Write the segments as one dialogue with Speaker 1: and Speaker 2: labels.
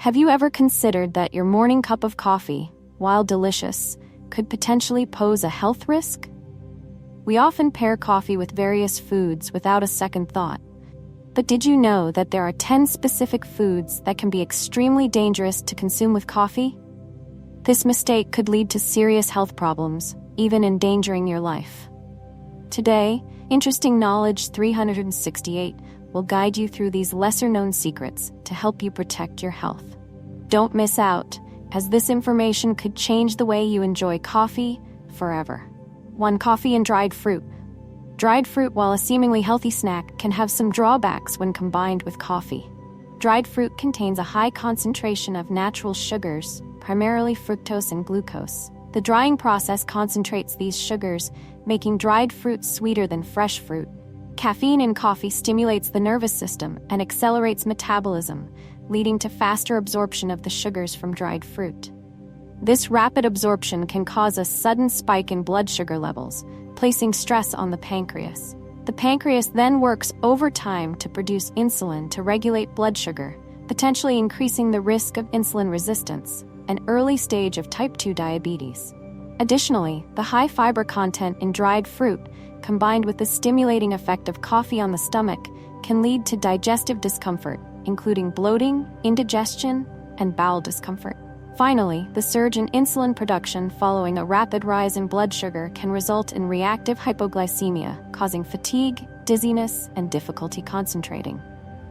Speaker 1: Have you ever considered that your morning cup of coffee, while delicious, could potentially pose a health risk? We often pair coffee with various foods without a second thought. But did you know that there are 10 specific foods that can be extremely dangerous to consume with coffee? This mistake could lead to serious health problems, even endangering your life. Today, Interesting Knowledge 368 will guide you through these lesser-known secrets to help you protect your health. Don't miss out, as this information could change the way you enjoy coffee forever. 1. Coffee and dried fruit. Dried fruit, while a seemingly healthy snack, can have some drawbacks when combined with coffee. Dried fruit contains a high concentration of natural sugars, primarily fructose and glucose. The drying process concentrates these sugars, making dried fruit sweeter than fresh fruit. Caffeine in coffee stimulates the nervous system and accelerates metabolism, leading to faster absorption of the sugars from dried fruit. This rapid absorption can cause a sudden spike in blood sugar levels, placing stress on the pancreas. The pancreas then works overtime to produce insulin to regulate blood sugar, potentially increasing the risk of insulin resistance, an early stage of type 2 diabetes. Additionally, the high fiber content in dried fruit, combined with the stimulating effect of coffee on the stomach, can lead to digestive discomfort, including bloating, indigestion, and bowel discomfort. Finally, the surge in insulin production following a rapid rise in blood sugar can result in reactive hypoglycemia, causing fatigue, dizziness, and difficulty concentrating.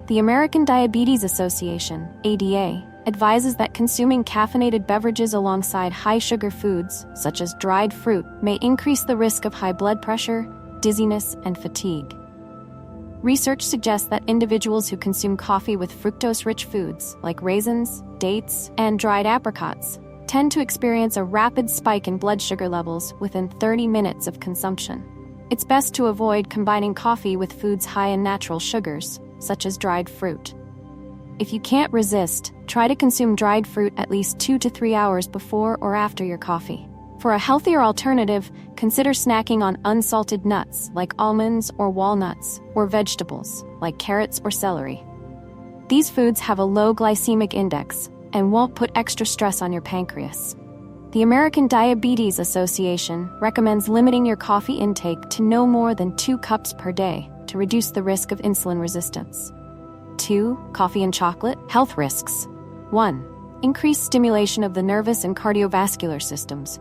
Speaker 1: The American Diabetes Association, ADA, advises that consuming caffeinated beverages alongside high-sugar foods, such as dried fruit, may increase the risk of high blood pressure, dizziness, and fatigue. Research suggests that individuals who consume coffee with fructose-rich foods, like raisins, dates, and dried apricots, tend to experience a rapid spike in blood sugar levels within 30 minutes of consumption. It's best to avoid combining coffee with foods high in natural sugars, such as dried fruit. If you can't resist, try to consume dried fruit at least 2 to 3 hours before or after your coffee. For a healthier alternative, consider snacking on unsalted nuts like almonds or walnuts, or vegetables like carrots or celery. These foods have a low glycemic index and won't put extra stress on your pancreas. The American Diabetes Association recommends limiting your coffee intake to no more than 2 cups per day to reduce the risk of insulin resistance. 2. Coffee and chocolate. Health risks. 1. Increased stimulation of the nervous and cardiovascular systems.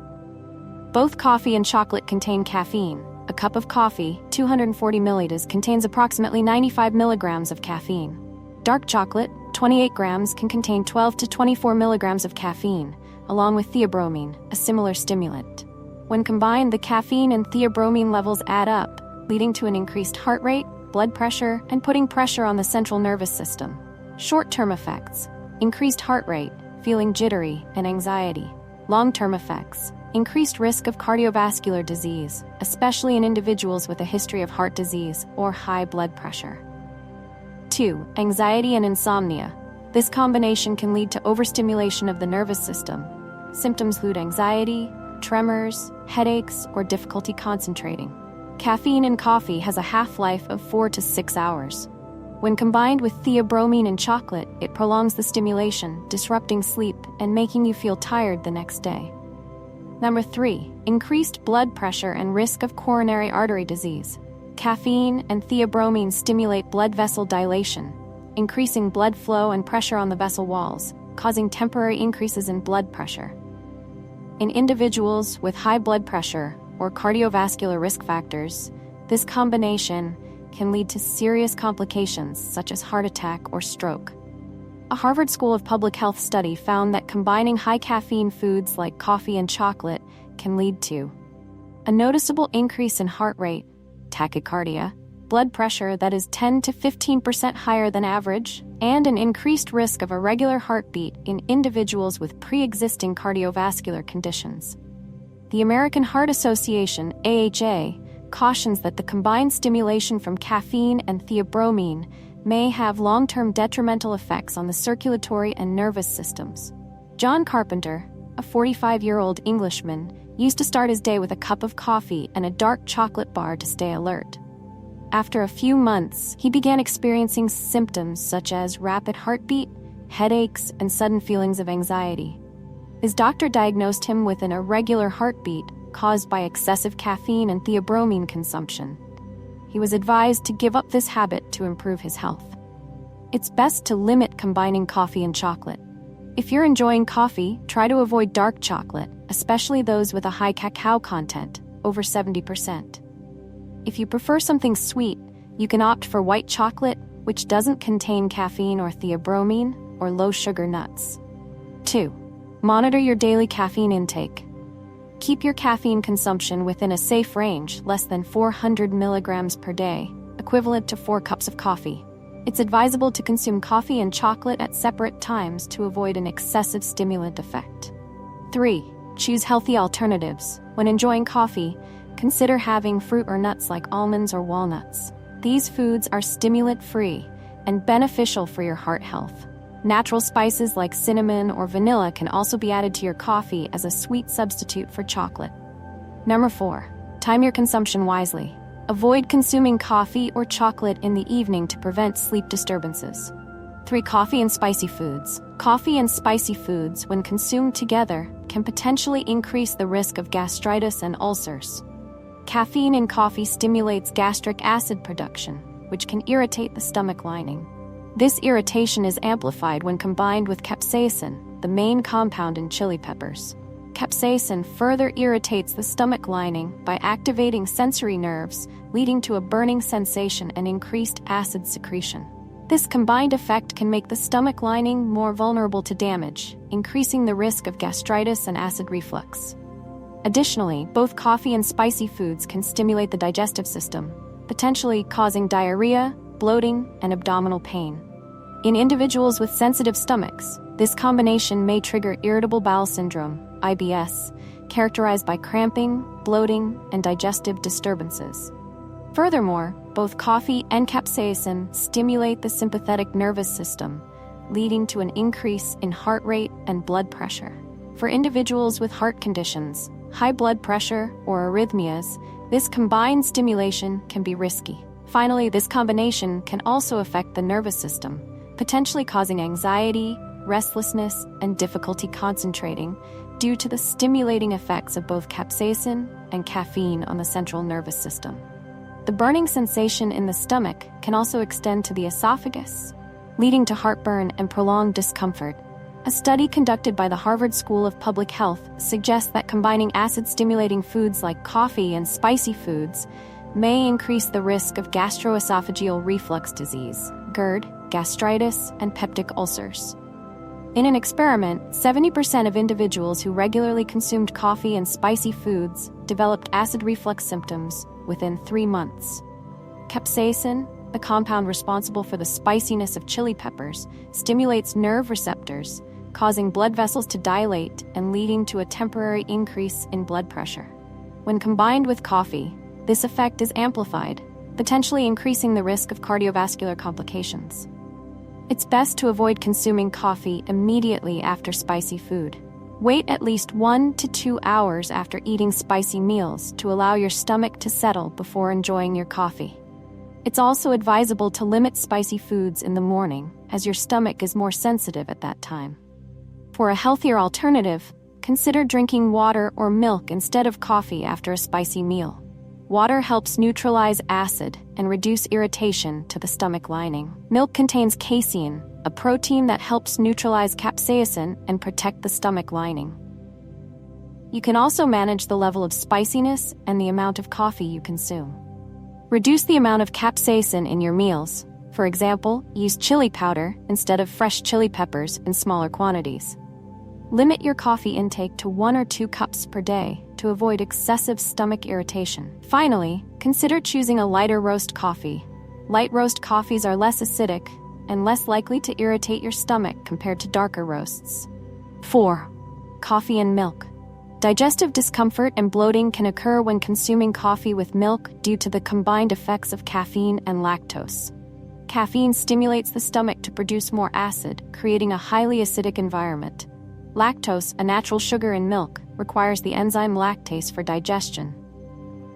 Speaker 1: Both coffee and chocolate contain caffeine. A cup of coffee, 240 milliliters, contains approximately 95 milligrams of caffeine. Dark chocolate, 28 grams, can contain 12 to 24 milligrams of caffeine, along with theobromine, a similar stimulant. When combined, the caffeine and theobromine levels add up, leading to an increased heart rate, blood pressure, and putting pressure on the central nervous system. Short-term effects: increased heart rate, feeling jittery, and anxiety. Long-term effects: increased risk of cardiovascular disease, especially in individuals with a history of heart disease or high blood pressure. 2. Anxiety and insomnia. This combination can lead to overstimulation of the nervous system. Symptoms include anxiety, tremors, headaches, or difficulty concentrating. Caffeine in coffee has a half-life of 4 to 6 hours. When combined with theobromine in chocolate, it prolongs the stimulation, disrupting sleep and making you feel tired the next day. 3. Increased blood pressure and risk of coronary artery disease. Caffeine and theobromine stimulate blood vessel dilation, increasing blood flow and pressure on the vessel walls, causing temporary increases in blood pressure. In individuals with high blood pressure or cardiovascular risk factors, this combination can lead to serious complications such as heart attack or stroke. A Harvard School of Public Health study found that combining high caffeine foods like coffee and chocolate can lead to a noticeable increase in heart rate, tachycardia, blood pressure that is 10 to 15% higher than average, and an increased risk of irregular heartbeat in individuals with pre-existing cardiovascular conditions. The American Heart Association, AHA, cautions that the combined stimulation from caffeine and theobromine may have long-term detrimental effects on the circulatory and nervous systems. John Carpenter, a 45-year-old Englishman, used to start his day with a cup of coffee and a dark chocolate bar to stay alert. After a few months, he began experiencing symptoms such as rapid heartbeat, headaches, and sudden feelings of anxiety. His doctor diagnosed him with an irregular heartbeat caused by excessive caffeine and theobromine consumption. He was advised to give up this habit to improve his health. It's best to limit combining coffee and chocolate. If you're enjoying coffee, try to avoid dark chocolate, especially those with a high cacao content, over 70%. If you prefer something sweet, you can opt for white chocolate, which doesn't contain caffeine or theobromine, or low-sugar nuts. 2. Monitor your daily caffeine intake. Keep your caffeine consumption within a safe range, less than 400 milligrams per day, equivalent to 4 cups of coffee. It's advisable to consume coffee and chocolate at separate times to avoid an excessive stimulant effect. 3. Choose healthy alternatives. When enjoying coffee, consider having fruit or nuts like almonds or walnuts. These foods are stimulant-free and beneficial for your heart health. Natural spices like cinnamon or vanilla can also be added to your coffee as a sweet substitute for chocolate. Number 4. Time your consumption wisely. Avoid consuming coffee or chocolate in the evening to prevent sleep disturbances. 3. Coffee and spicy foods. Coffee and spicy foods, when consumed together, can potentially increase the risk of gastritis and ulcers. Caffeine in coffee stimulates gastric acid production, which can irritate the stomach lining. This irritation is amplified when combined with capsaicin, the main compound in chili peppers. Capsaicin further irritates the stomach lining by activating sensory nerves, leading to a burning sensation and increased acid secretion. This combined effect can make the stomach lining more vulnerable to damage, increasing the risk of gastritis and acid reflux. Additionally, both coffee and spicy foods can stimulate the digestive system, potentially causing diarrhea, bloating, and abdominal pain. In individuals with sensitive stomachs, this combination may trigger irritable bowel syndrome, IBS, characterized by cramping, bloating, and digestive disturbances. Furthermore, both coffee and capsaicin stimulate the sympathetic nervous system, leading to an increase in heart rate and blood pressure. For individuals with heart conditions, high blood pressure, or arrhythmias, this combined stimulation can be risky. Finally, this combination can also affect the nervous system, potentially causing anxiety, restlessness, and difficulty concentrating due to the stimulating effects of both capsaicin and caffeine on the central nervous system. The burning sensation in the stomach can also extend to the esophagus, leading to heartburn and prolonged discomfort. A study conducted by the Harvard School of Public Health suggests that combining acid-stimulating foods like coffee and spicy foods may increase the risk of gastroesophageal reflux disease, GERD, gastritis, and peptic ulcers. In an experiment, 70% of individuals who regularly consumed coffee and spicy foods developed acid reflux symptoms within 3 months. Capsaicin, the compound responsible for the spiciness of chili peppers, stimulates nerve receptors, causing blood vessels to dilate and leading to a temporary increase in blood pressure. When combined with coffee, this effect is amplified, potentially increasing the risk of cardiovascular complications. It's best to avoid consuming coffee immediately after spicy food. Wait at least 1 to 2 hours after eating spicy meals to allow your stomach to settle before enjoying your coffee. It's also advisable to limit spicy foods in the morning, as your stomach is more sensitive at that time. For a healthier alternative, consider drinking water or milk instead of coffee after a spicy meal. Water helps neutralize acid and reduce irritation to the stomach lining. Milk contains casein, a protein that helps neutralize capsaicin and protect the stomach lining. You can also manage the level of spiciness and the amount of coffee you consume. Reduce the amount of capsaicin in your meals. For example, use chili powder instead of fresh chili peppers in smaller quantities. Limit your coffee intake to 1 or 2 cups per day to avoid excessive stomach irritation. Finally, consider choosing a lighter roast coffee. Light roast coffees are less acidic and less likely to irritate your stomach compared to darker roasts. 4. Coffee and milk. Digestive discomfort and bloating can occur when consuming coffee with milk due to the combined effects of caffeine and lactose. Caffeine stimulates the stomach to produce more acid, creating a highly acidic environment. Lactose, a natural sugar in milk, requires the enzyme lactase for digestion.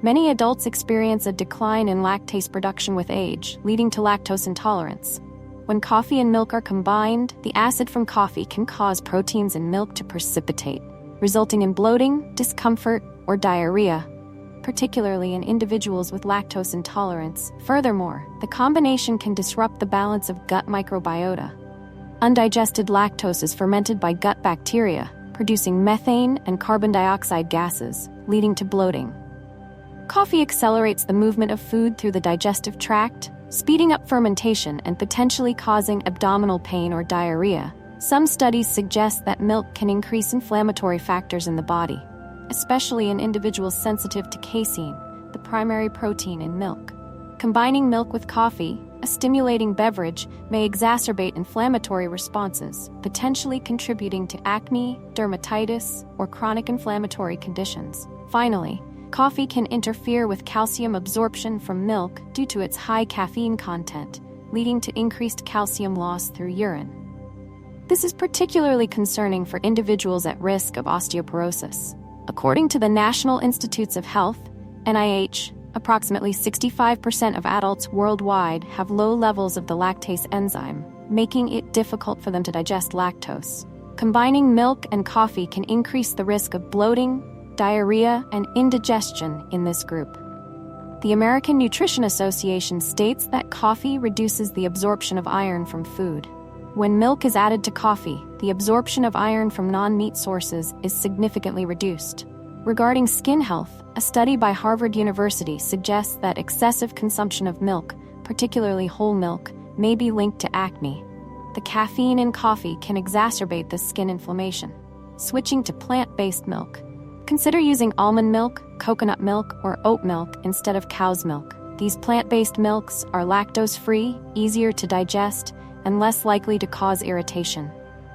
Speaker 1: Many adults experience a decline in lactase production with age, leading to lactose intolerance. When coffee and milk are combined, the acid from coffee can cause proteins in milk to precipitate, resulting in bloating, discomfort, or diarrhea, particularly in individuals with lactose intolerance. Furthermore, the combination can disrupt the balance of gut microbiota. Undigested lactose is fermented by gut bacteria, producing methane and carbon dioxide gases, leading to bloating. Coffee accelerates the movement of food through the digestive tract, speeding up fermentation and potentially causing abdominal pain or diarrhea. Some studies suggest that milk can increase inflammatory factors in the body, especially in individuals sensitive to casein, the primary protein in milk. Combining milk with coffee, a stimulating beverage, may exacerbate inflammatory responses, potentially contributing to acne, dermatitis, or chronic inflammatory conditions. Finally, coffee can interfere with calcium absorption from milk due to its high caffeine content, leading to increased calcium loss through urine. This is particularly concerning for individuals at risk of osteoporosis. According to the National Institutes of Health, NIH, approximately 65% of adults worldwide have low levels of the lactase enzyme, making it difficult for them to digest lactose. Combining milk and coffee can increase the risk of bloating, diarrhea, and indigestion in this group. The American Nutrition Association states that coffee reduces the absorption of iron from food. When milk is added to coffee, the absorption of iron from non-meat sources is significantly reduced. Regarding skin health, a study by Harvard University suggests that excessive consumption of milk, particularly whole milk, may be linked to acne. The caffeine in coffee can exacerbate this skin inflammation. Switching to plant-based milk. Consider using almond milk, coconut milk, or oat milk instead of cow's milk. These plant-based milks are lactose-free, easier to digest, and less likely to cause irritation.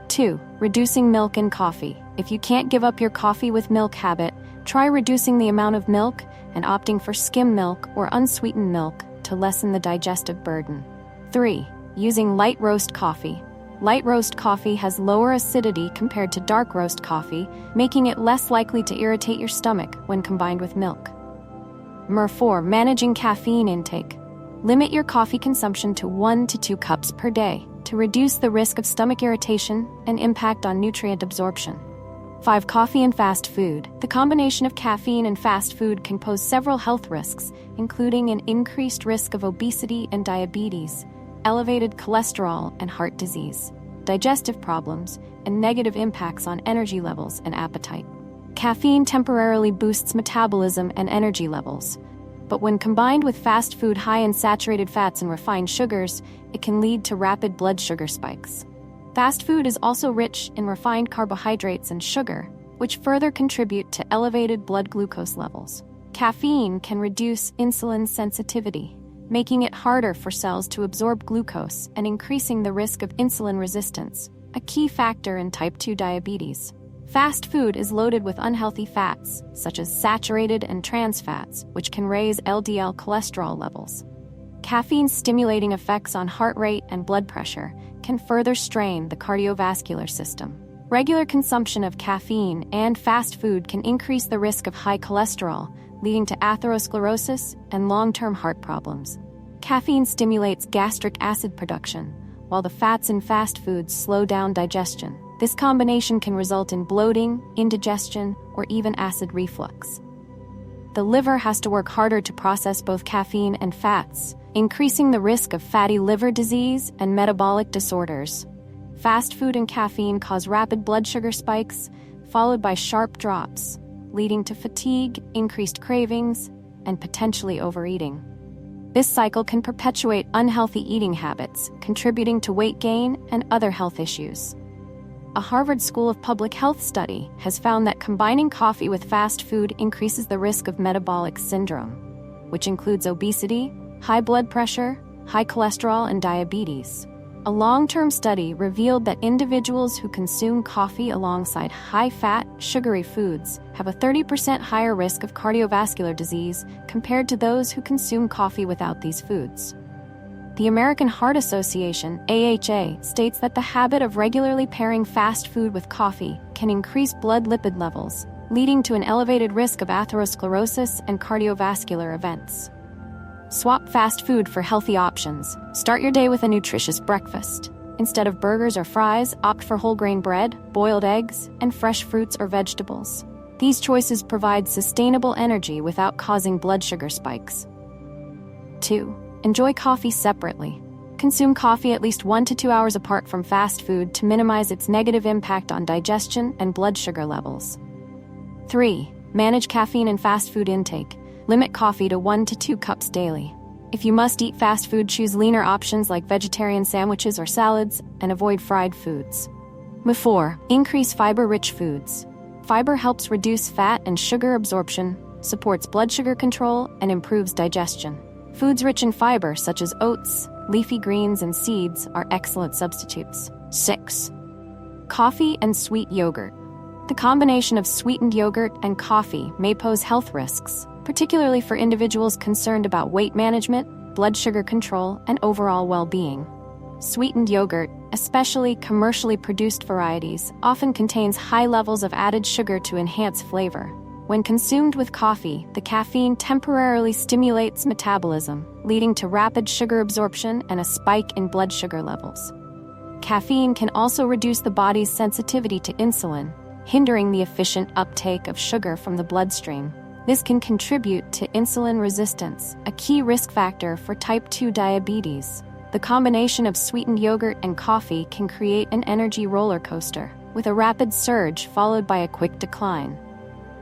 Speaker 1: 2. Reducing milk in coffee. If you can't give up your coffee with milk habit, try reducing the amount of milk and opting for skim milk or unsweetened milk to lessen the digestive burden. 3. Using light roast coffee. Light roast coffee has lower acidity compared to dark roast coffee, making it less likely to irritate your stomach when combined with milk. 4. Managing caffeine intake. Limit your coffee consumption to 1 to 2 cups per day to reduce the risk of stomach irritation and impact on nutrient absorption. 5. Coffee and fast food. The combination of caffeine and fast food can pose several health risks, including an increased risk of obesity and diabetes, elevated cholesterol and heart disease, digestive problems, and negative impacts on energy levels and appetite. Caffeine temporarily boosts metabolism and energy levels, but when combined with fast food high in saturated fats and refined sugars, it can lead to rapid blood sugar spikes. Fast food is also rich in refined carbohydrates and sugar, which further contribute to elevated blood glucose levels. Caffeine can reduce insulin sensitivity, making it harder for cells to absorb glucose and increasing the risk of insulin resistance, a key factor in type 2 diabetes. Fast food is loaded with unhealthy fats, such as saturated and trans fats, which can raise LDL cholesterol levels. Caffeine's stimulating effects on heart rate and blood pressure can further strain the cardiovascular system. Regular consumption of caffeine and fast food can increase the risk of high cholesterol, leading to atherosclerosis and long-term heart problems. Caffeine stimulates gastric acid production, while the fats in fast foods slow down digestion. This combination can result in bloating, indigestion, or even acid reflux. The liver has to work harder to process both caffeine and fats, increasing the risk of fatty liver disease and metabolic disorders. Fast food and caffeine cause rapid blood sugar spikes, followed by sharp drops, leading to fatigue, increased cravings, and potentially overeating. This cycle can perpetuate unhealthy eating habits, contributing to weight gain and other health issues. A Harvard School of Public Health study has found that combining coffee with fast food increases the risk of metabolic syndrome, which includes obesity, high blood pressure, high cholesterol, and diabetes. A long-term study revealed that individuals who consume coffee alongside high-fat, sugary foods have a 30% higher risk of cardiovascular disease compared to those who consume coffee without these foods. The American Heart Association, AHA, states that the habit of regularly pairing fast food with coffee can increase blood lipid levels, leading to an elevated risk of atherosclerosis and cardiovascular events. Swap fast food for healthy options. Start your day with a nutritious breakfast. Instead of burgers or fries, opt for whole grain bread, boiled eggs, and fresh fruits or vegetables. These choices provide sustainable energy without causing blood sugar spikes. 2. Enjoy coffee separately. Consume coffee at least 1 to 2 hours apart from fast food to minimize its negative impact on digestion and blood sugar levels. 3. Manage caffeine and fast food intake. Limit coffee to 1 to 2 cups daily. If you must eat fast food, choose leaner options like vegetarian sandwiches or salads, and avoid fried foods. 4. Increase fiber-rich foods. Fiber helps reduce fat and sugar absorption, supports blood sugar control, and improves digestion. Foods rich in fiber, such as oats, leafy greens, and seeds, are excellent substitutes. 6. Coffee and sweet yogurt. The combination of sweetened yogurt and coffee may pose health risks, particularly for individuals concerned about weight management, blood sugar control, and overall well-being. Sweetened yogurt, especially commercially produced varieties, often contains high levels of added sugar to enhance flavor. When consumed with coffee, the caffeine temporarily stimulates metabolism, leading to rapid sugar absorption and a spike in blood sugar levels. Caffeine can also reduce the body's sensitivity to insulin, hindering the efficient uptake of sugar from the bloodstream. This can contribute to insulin resistance, a key risk factor for type 2 diabetes. The combination of sweetened yogurt and coffee can create an energy roller coaster, with a rapid surge followed by a quick decline.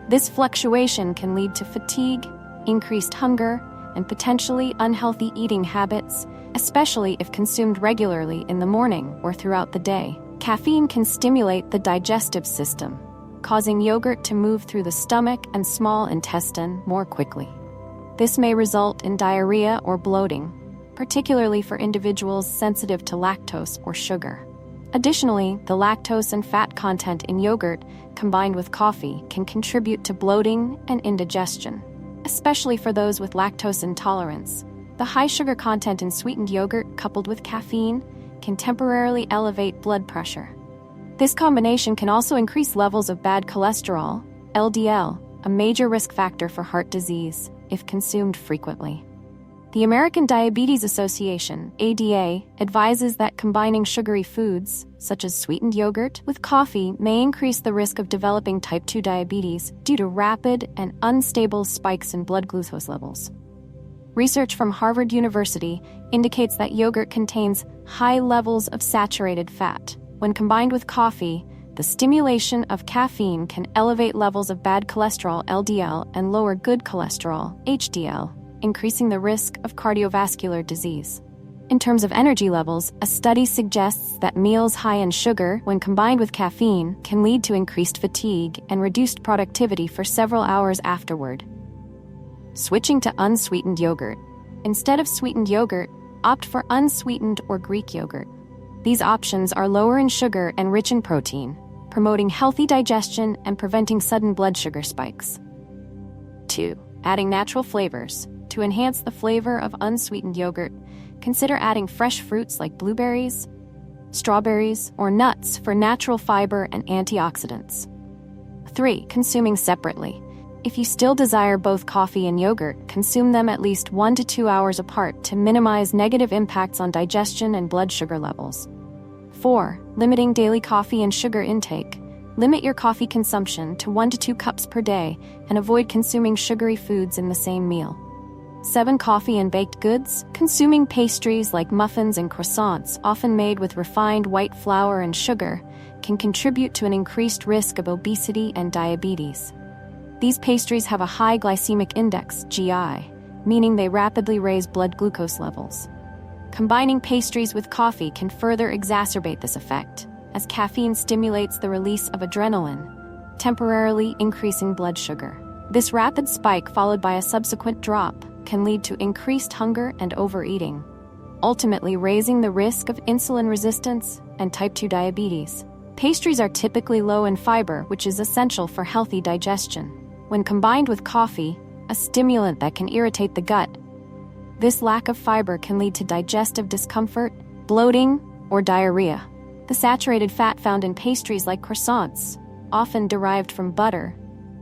Speaker 1: This fluctuation can lead to fatigue, increased hunger, and potentially unhealthy eating habits, especially if consumed regularly in the morning or throughout the day. Caffeine can stimulate the digestive system, causing yogurt to move through the stomach and small intestine more quickly. This may result in diarrhea or bloating, particularly for individuals sensitive to lactose or sugar. Additionally, the lactose and fat content in yogurt, combined with coffee, can contribute to bloating and indigestion, especially for those with lactose intolerance. The high sugar content in sweetened yogurt, coupled with caffeine, can temporarily elevate blood pressure. This combination can also increase levels of bad cholesterol, LDL, a major risk factor for heart disease, if consumed frequently. The American Diabetes Association, ADA, advises that combining sugary foods, such as sweetened yogurt, with coffee may increase the risk of developing type 2 diabetes due to rapid and unstable spikes in blood glucose levels. Research from Harvard University indicates that yogurt contains high levels of saturated fat. When combined with coffee, the stimulation of caffeine can elevate levels of bad cholesterol, LDL, and lower good cholesterol, HDL, increasing the risk of cardiovascular disease. In terms of energy levels, a study suggests that meals high in sugar, when combined with caffeine, can lead to increased fatigue and reduced productivity for several hours afterward. Switching to unsweetened yogurt. Instead of sweetened yogurt, opt for unsweetened or Greek yogurt. These options are lower in sugar and rich in protein, promoting healthy digestion and preventing sudden blood sugar spikes. 2. Adding natural flavors. To enhance the flavor of unsweetened yogurt, consider adding fresh fruits like blueberries, strawberries, or nuts for natural fiber and antioxidants. 3. Consuming separately. If you still desire both coffee and yogurt, consume them at least 1 to 2 hours apart to minimize negative impacts on digestion and blood sugar levels. 4. Limiting daily coffee and sugar intake. Limit your coffee consumption to 1 to 2 cups per day and avoid consuming sugary foods in the same meal. 7. Coffee and baked goods. Consuming pastries like muffins and croissants, often made with refined white flour and sugar, can contribute to an increased risk of obesity and diabetes. These pastries have a high glycemic index, GI, meaning they rapidly raise blood glucose levels. Combining pastries with coffee can further exacerbate this effect, as caffeine stimulates the release of adrenaline, temporarily increasing blood sugar. This rapid spike, followed by a subsequent drop, can lead to increased hunger and overeating, ultimately raising the risk of insulin resistance and type 2 diabetes. Pastries are typically low in fiber, which is essential for healthy digestion. When combined with coffee, a stimulant that can irritate the gut, this lack of fiber can lead to digestive discomfort, bloating, or diarrhea. The saturated fat found in pastries like croissants, often derived from butter,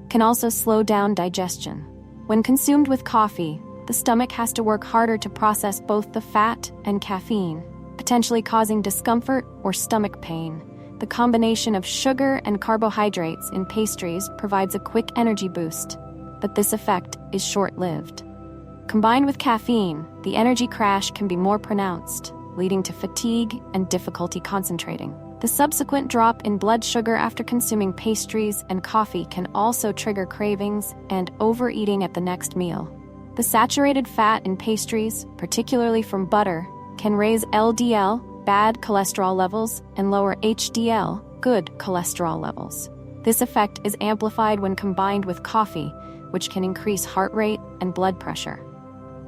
Speaker 1: can also slow down digestion. When consumed with coffee, the stomach has to work harder to process both the fat and caffeine, potentially causing discomfort or stomach pain. The combination of sugar and carbohydrates in pastries provides a quick energy boost, but this effect is short-lived. Combined with caffeine, the energy crash can be more pronounced, leading to fatigue and difficulty concentrating. The subsequent drop in blood sugar after consuming pastries and coffee can also trigger cravings and overeating at the next meal. The saturated fat in pastries, particularly from butter, can raise LDL, bad cholesterol levels, and lower HDL, good cholesterol levels. This effect is amplified when combined with coffee, which can increase heart rate and blood pressure.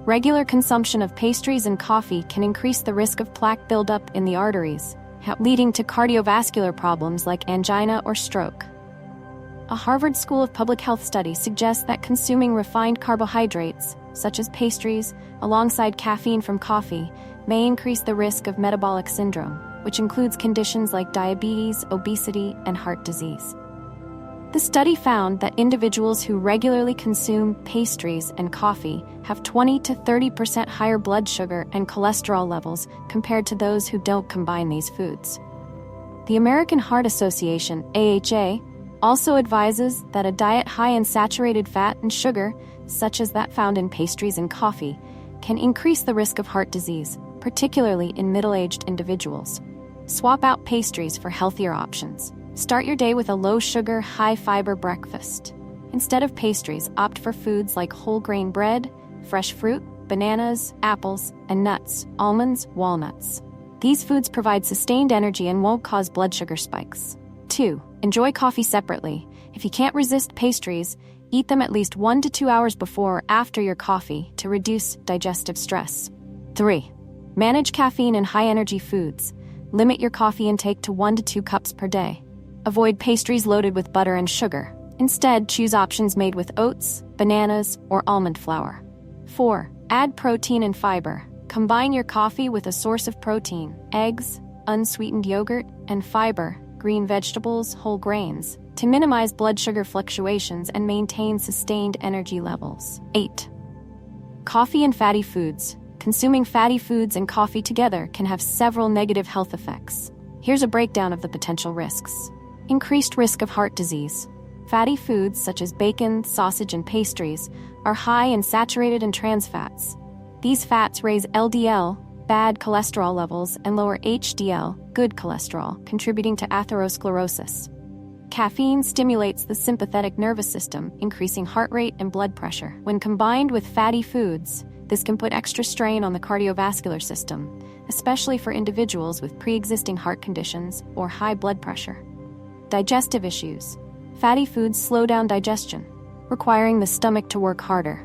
Speaker 1: Regular consumption of pastries and coffee can increase the risk of plaque buildup in the arteries, leading to cardiovascular problems like angina or stroke. A Harvard School of Public Health study suggests that consuming refined carbohydrates, such as pastries, alongside caffeine from coffee, may increase the risk of metabolic syndrome, which includes conditions like diabetes, obesity, and heart disease. The study found that individuals who regularly consume pastries and coffee have 20 to 30% higher blood sugar and cholesterol levels compared to those who don't combine these foods. The American Heart Association, AHA, also advises that a diet high in saturated fat and sugar, such as that found in pastries and coffee, can increase the risk of heart disease, particularly in middle-aged individuals. Swap out pastries for healthier options. Start your day with a low-sugar, high-fiber breakfast. Instead of pastries, opt for foods like whole-grain bread, fresh fruit, bananas, apples, and nuts, almonds, walnuts. These foods provide sustained energy and won't cause blood sugar spikes. 2. Enjoy coffee separately. If you can't resist pastries, eat them at least 1 to 2 hours before or after your coffee to reduce digestive stress. 3. Manage caffeine and high-energy foods. Limit your coffee intake to 1 to 2 cups per day. Avoid pastries loaded with butter and sugar. Instead, choose options made with oats, bananas, or almond flour. 4. Add protein and fiber. Combine your coffee with a source of protein, eggs, unsweetened yogurt, and fiber, green vegetables, whole grains, to minimize blood sugar fluctuations and maintain sustained energy levels. 8. Coffee and fatty foods. Consuming fatty foods and coffee together can have several negative health effects. Here's a breakdown of the potential risks. Increased risk of heart disease. Fatty foods such as bacon, sausage, and pastries are high in saturated and trans fats. These fats raise LDL, bad cholesterol levels, and lower HDL, good cholesterol, contributing to atherosclerosis. Caffeine stimulates the sympathetic nervous system, increasing heart rate and blood pressure. When combined with fatty foods, this can put extra strain on the cardiovascular system, especially for individuals with pre-existing heart conditions or high blood pressure. Digestive issues. Fatty foods slow down digestion, requiring the stomach to work harder.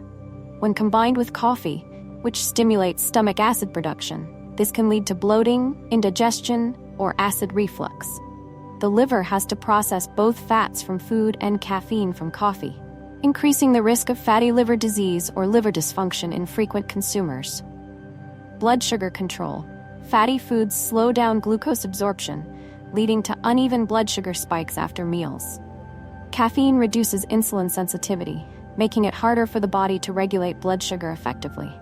Speaker 1: When combined with coffee, which stimulates stomach acid production, this can lead to bloating, indigestion, or acid reflux. The liver has to process both fats from food and caffeine from coffee, increasing the risk of fatty liver disease or liver dysfunction in frequent consumers. Blood sugar control. Fatty foods slow down glucose absorption, leading to uneven blood sugar spikes after meals. Caffeine reduces insulin sensitivity, making it harder for the body to regulate blood sugar effectively.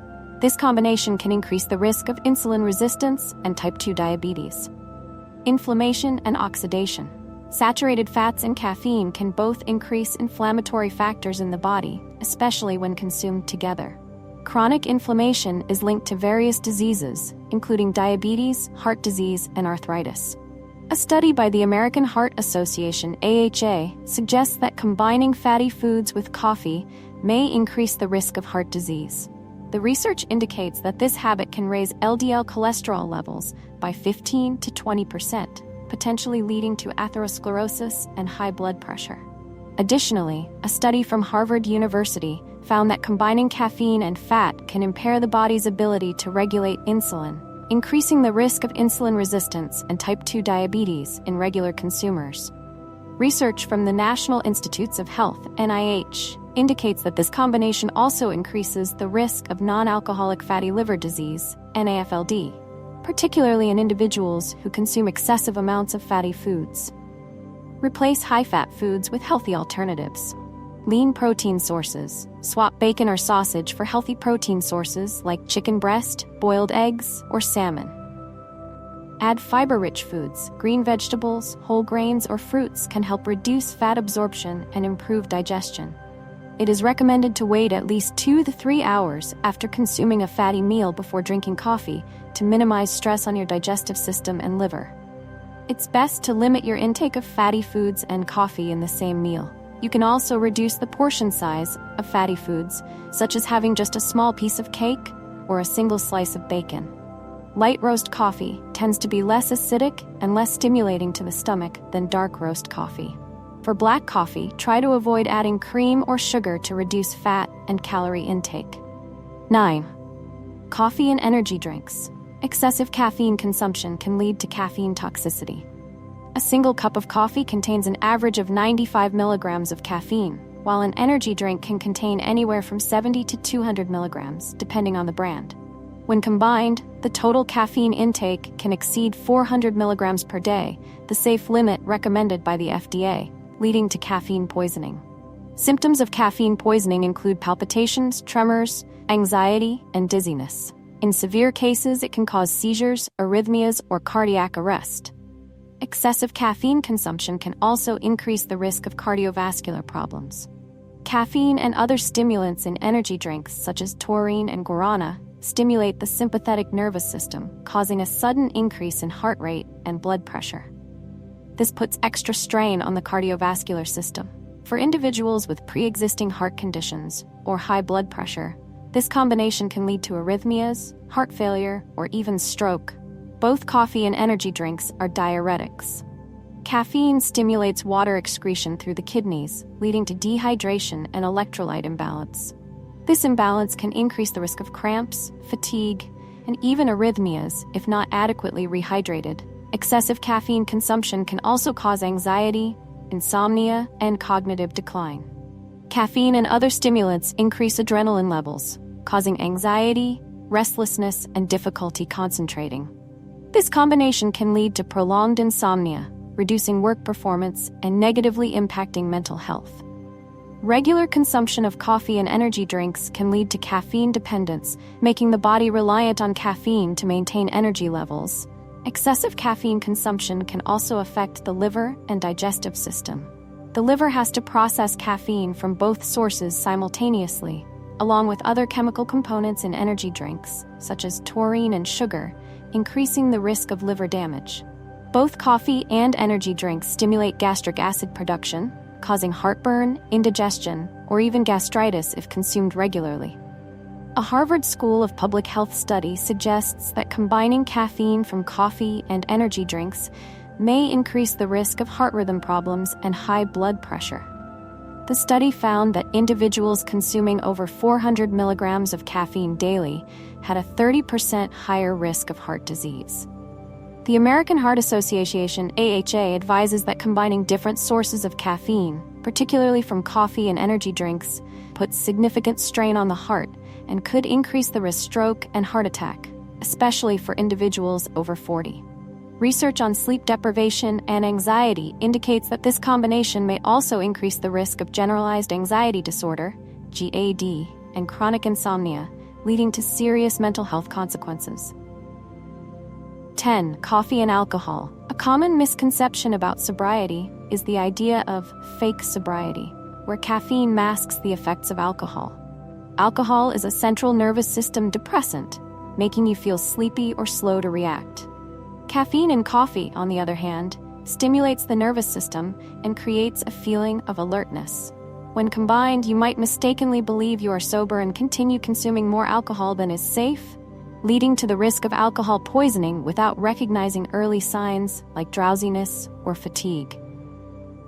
Speaker 1: This combination can increase the risk of insulin resistance and type 2 diabetes. Inflammation and oxidation. Saturated fats and caffeine can both increase inflammatory factors in the body, especially when consumed together. Chronic inflammation is linked to various diseases, including diabetes, heart disease, and arthritis. A study by the American Heart Association, AHA, suggests that combining fatty foods with coffee may increase the risk of heart disease. The research indicates that this habit can raise LDL cholesterol levels by 15 to 20%, potentially leading to atherosclerosis and high blood pressure. Additionally, a study from Harvard University found that combining caffeine and fat can impair the body's ability to regulate insulin, increasing the risk of insulin resistance and type 2 diabetes in regular consumers. Research from the National Institutes of Health, NIH, indicates that this combination also increases the risk of non-alcoholic fatty liver disease, NAFLD, particularly in individuals who consume excessive amounts of fatty foods. Replace high-fat foods with healthy alternatives. Lean protein sources. Swap bacon or sausage for healthy protein sources like chicken breast, boiled eggs, or salmon. Add fiber-rich foods. Green vegetables, whole grains, or fruits can help reduce fat absorption and improve digestion. It is recommended to wait at least 2 to 3 hours after consuming a fatty meal before drinking coffee to minimize stress on your digestive system and liver. It's best to limit your intake of fatty foods and coffee in the same meal. You can also reduce the portion size of fatty foods, such as having just a small piece of cake or a single slice of bacon. Light roast coffee tends to be less acidic and less stimulating to the stomach than dark roast coffee. For black coffee, try to avoid adding cream or sugar to reduce fat and calorie intake. 9. Coffee and energy drinks. Excessive caffeine consumption can lead to caffeine toxicity. A single cup of coffee contains an average of 95 milligrams of caffeine, while an energy drink can contain anywhere from 70 to 200 milligrams, depending on the brand. When combined, the total caffeine intake can exceed 400 milligrams per day, the safe limit recommended by the FDA, leading to caffeine poisoning. Symptoms of caffeine poisoning include palpitations, tremors, anxiety, and dizziness. In severe cases, it can cause seizures, arrhythmias, or cardiac arrest. Excessive caffeine consumption can also increase the risk of cardiovascular problems. Caffeine and other stimulants in energy drinks, such as taurine and guarana, stimulate the sympathetic nervous system, causing a sudden increase in heart rate and blood pressure. This puts extra strain on the cardiovascular system. For individuals with pre-existing heart conditions or high blood pressure, this combination can lead to arrhythmias, heart failure, or even stroke. Both coffee and energy drinks are diuretics. Caffeine stimulates water excretion through the kidneys, leading to dehydration and electrolyte imbalance. This imbalance can increase the risk of cramps, fatigue, and even arrhythmias if not adequately rehydrated. Excessive caffeine consumption can also cause anxiety, insomnia, and cognitive decline. Caffeine and other stimulants increase adrenaline levels, causing anxiety, restlessness, and difficulty concentrating. This combination can lead to prolonged insomnia, reducing work performance and negatively impacting mental health. Regular consumption of coffee and energy drinks can lead to caffeine dependence, making the body reliant on caffeine to maintain energy levels. Excessive caffeine consumption can also affect the liver and digestive system. The liver has to process caffeine from both sources simultaneously, along with other chemical components in energy drinks, such as taurine and sugar, increasing the risk of liver damage. Both coffee and energy drinks stimulate gastric acid production, causing heartburn, indigestion, or even gastritis if consumed regularly. A Harvard School of Public Health study suggests that combining caffeine from coffee and energy drinks may increase the risk of heart rhythm problems and high blood pressure. The study found that individuals consuming over 400 milligrams of caffeine daily had a 30% higher risk of heart disease. The American Heart Association (AHA) advises that combining different sources of caffeine, particularly from coffee and energy drinks, puts significant strain on the heart and could increase the risk of stroke and heart attack, especially for individuals over 40. Research on sleep deprivation and anxiety indicates that this combination may also increase the risk of generalized anxiety disorder, GAD, and chronic insomnia, leading to serious mental health consequences. 10. Coffee and alcohol. A common misconception about sobriety is the idea of fake sobriety, where caffeine masks the effects of alcohol. Alcohol is a central nervous system depressant, making you feel sleepy or slow to react. Caffeine in coffee, on the other hand, stimulates the nervous system and creates a feeling of alertness. When combined, you might mistakenly believe you are sober and continue consuming more alcohol than is safe, leading to the risk of alcohol poisoning without recognizing early signs like drowsiness or fatigue.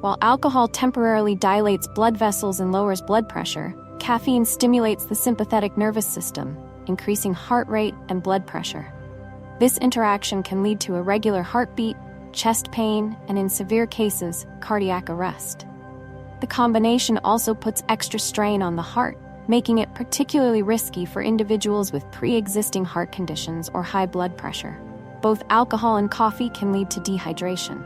Speaker 1: While alcohol temporarily dilates blood vessels and lowers blood pressure, caffeine stimulates the sympathetic nervous system, increasing heart rate and blood pressure. This interaction can lead to irregular heartbeat, chest pain, and in severe cases, cardiac arrest. The combination also puts extra strain on the heart, making it particularly risky for individuals with pre-existing heart conditions or high blood pressure. Both alcohol and coffee can lead to dehydration.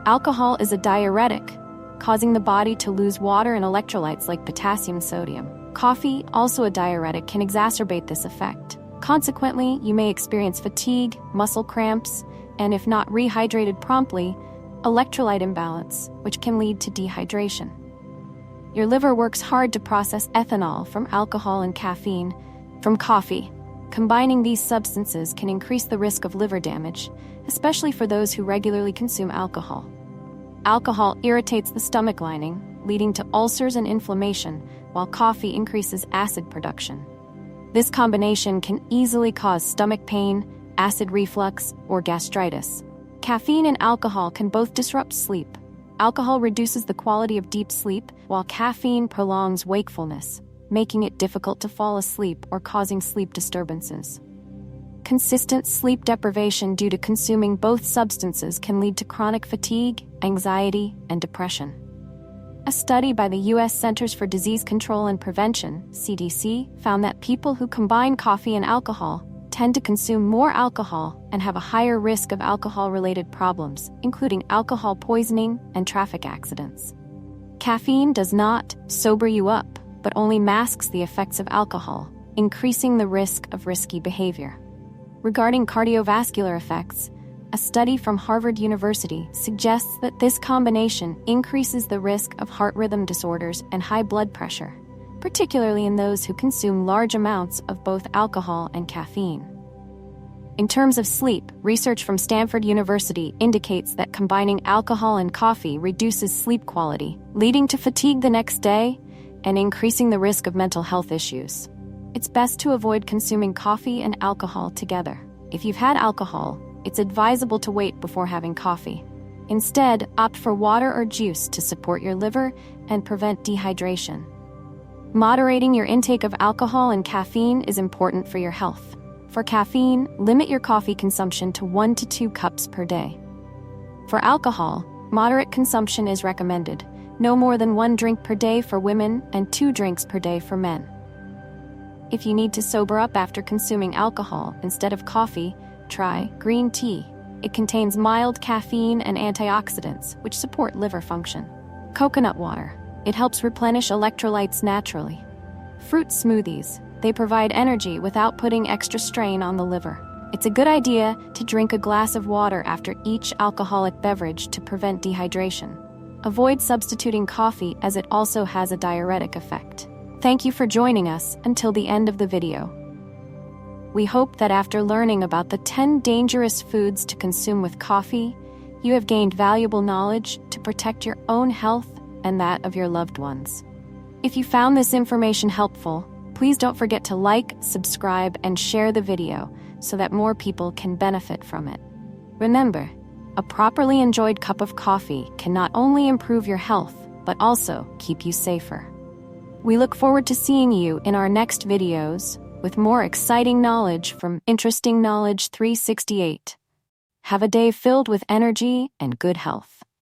Speaker 1: Alcohol is a diuretic, causing the body to lose water and electrolytes like potassium and sodium. Coffee, also a diuretic, can exacerbate this effect. Consequently, you may experience fatigue, muscle cramps, and if not rehydrated promptly, electrolyte imbalance, which can lead to dehydration. Your liver works hard to process ethanol from alcohol and caffeine from coffee. Combining these substances can increase the risk of liver damage, especially for those who regularly consume alcohol. Alcohol irritates the stomach lining, leading to ulcers and inflammation, while coffee increases acid production. This combination can easily cause stomach pain, acid reflux, or gastritis. Caffeine and alcohol can both disrupt sleep. Alcohol reduces the quality of deep sleep, while caffeine prolongs wakefulness, making it difficult to fall asleep or causing sleep disturbances. Consistent sleep deprivation due to consuming both substances can lead to chronic fatigue, anxiety, and depression. A study by the U.S. Centers for Disease Control and Prevention, CDC, found that people who combine coffee and alcohol tend to consume more alcohol and have a higher risk of alcohol-related problems, including alcohol poisoning and traffic accidents. Caffeine does not sober you up, but only masks the effects of alcohol, increasing the risk of risky behavior. Regarding cardiovascular effects, a study from Harvard University suggests that this combination increases the risk of heart rhythm disorders and high blood pressure, particularly in those who consume large amounts of both alcohol and caffeine. In terms of sleep, research from Stanford University indicates that combining alcohol and coffee reduces sleep quality, leading to fatigue the next day and increasing the risk of mental health issues. It's best to avoid consuming coffee and alcohol together. If you've had alcohol, it's advisable to wait before having coffee. Instead, opt for water or juice to support your liver and prevent dehydration. Moderating your intake of alcohol and caffeine is important for your health. For caffeine, limit your coffee consumption to 1 to 2 cups per day. For alcohol, moderate consumption is recommended, no more than 1 drink per day for women and 2 drinks per day for men. If you need to sober up after consuming alcohol instead of coffee, try green tea. It contains mild caffeine and antioxidants, which support liver function. Coconut water. It helps replenish electrolytes naturally. Fruit smoothies. They provide energy without putting extra strain on the liver. It's a good idea to drink a glass of water after each alcoholic beverage to prevent dehydration. Avoid substituting coffee as it also has a diuretic effect. Thank you for joining us until the end of the video. We hope that after learning about the 10 dangerous foods to consume with coffee, you have gained valuable knowledge to protect your own health and that of your loved ones. If you found this information helpful, please don't forget to like, subscribe, and share the video so that more people can benefit from it. Remember, a properly enjoyed cup of coffee can not only improve your health, but also keep you safer. We look forward to seeing you in our next videos with more exciting knowledge from Interesting Knowledge 368. Have a day filled with energy and good health.